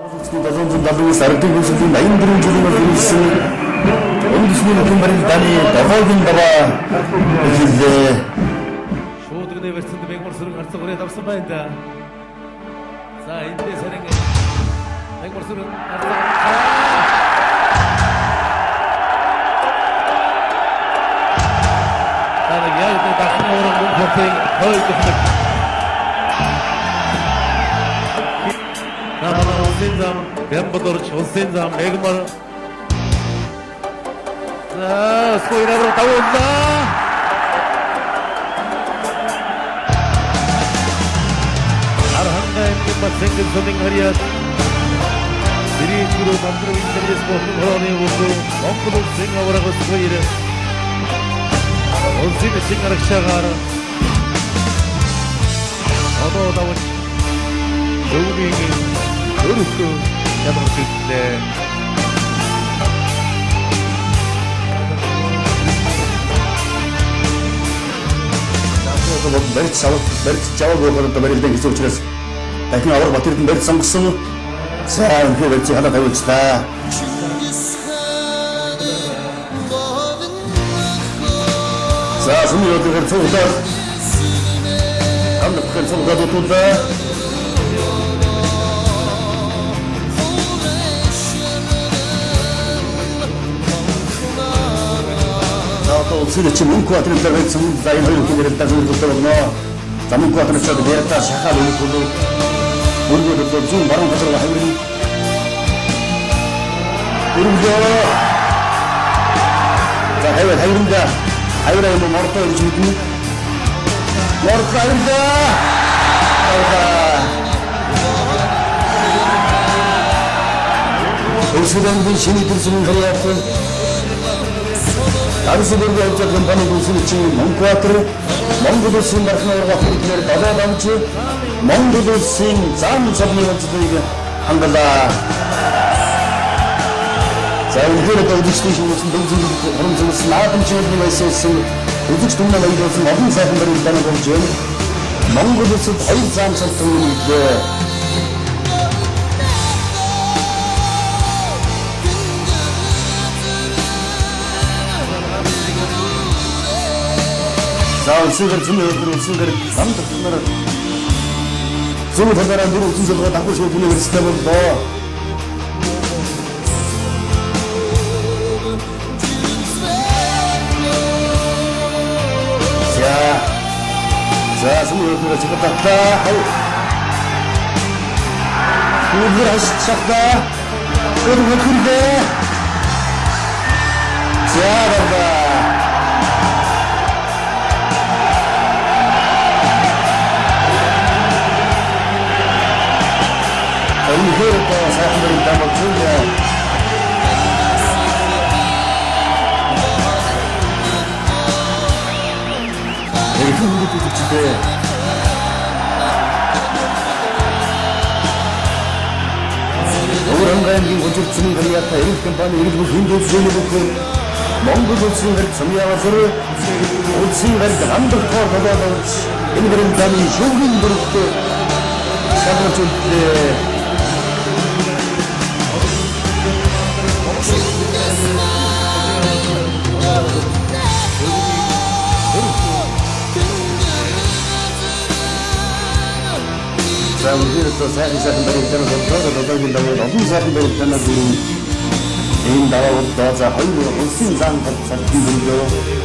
나도 사르트 무슨 나인들은 주는 것이 어느 순간 그 말이 다니 더하긴 더라 이제 쇼드네 웨스트드 백머스를 갈서 그래 답습니다. 자 인대 세랭게 백머스는 갈서 나는 야이때 다 하나오는 문포팅 거의 나만 온센잠 뱀보도로 조센잠 매그마르 자 스코이라로 따온다 arhangaimke pasengin soming hariat diri guru mantra indres bohun horone wuku mongkulu singa warago scoire onsin singa rakshagara odo dawach joguningi örüktü yanıma tütle Берт чавал болғанын табарилден кесе учрас. Тәкін алар батырдың берт самғысын. Сән ке берт хана тайылчыда. Сәсін өтігір соғдар. Қамды пықыр соғдар отуда. Сидячи мунку атрибутар вецам заимаю кумирта зургутовно замунку атрибутар берта шахал улукулу бургуду зум барон катарга хайрин бургуду за хайринда хайра ему морто ирчитни морто хайринда Ölsüden şeni dursunun hayatı Arzularla olacakın bana bulsun için Monkuatırı, Mongudusun markına vakitleri dada damcı, Mongudusun zam sabni olacağıydı hangalda. Zaten böyle de uduştuğun olsun, durumculusun, adım çözümü ve olsun, uduştuğunla ayı olsun, adım zaten bana olacağım. Mongudusun hayır zam sabni 자, 우승을 주면 우승을 남도 주면은 주문 대단한 늘 우승을 닦고 싶은 분이 그랬다면 더 자, 스물여덟 지금 닦다 아유 우리를 하시 시작다 그래도 왜 그런데 자, 간다 이거를 또 사람들이 다 먹으면 여기 흥분도 죽지대 억울한가에 민 고집 주는 거리였다 이렇게 깜빡이 이렇게 힘도 주려고 멍도 주는 점이야와서를 오친 거리가 남들 터져도 이들은 담이 효긴 그릇도 사고 줄 때. 자, 우리는 또 사기 사건들이 있다는 것도 너덜긴다고 너무 사건들이 있다는 게 개인 나와 또 자, 얼굴 옷신상 같은 사건들도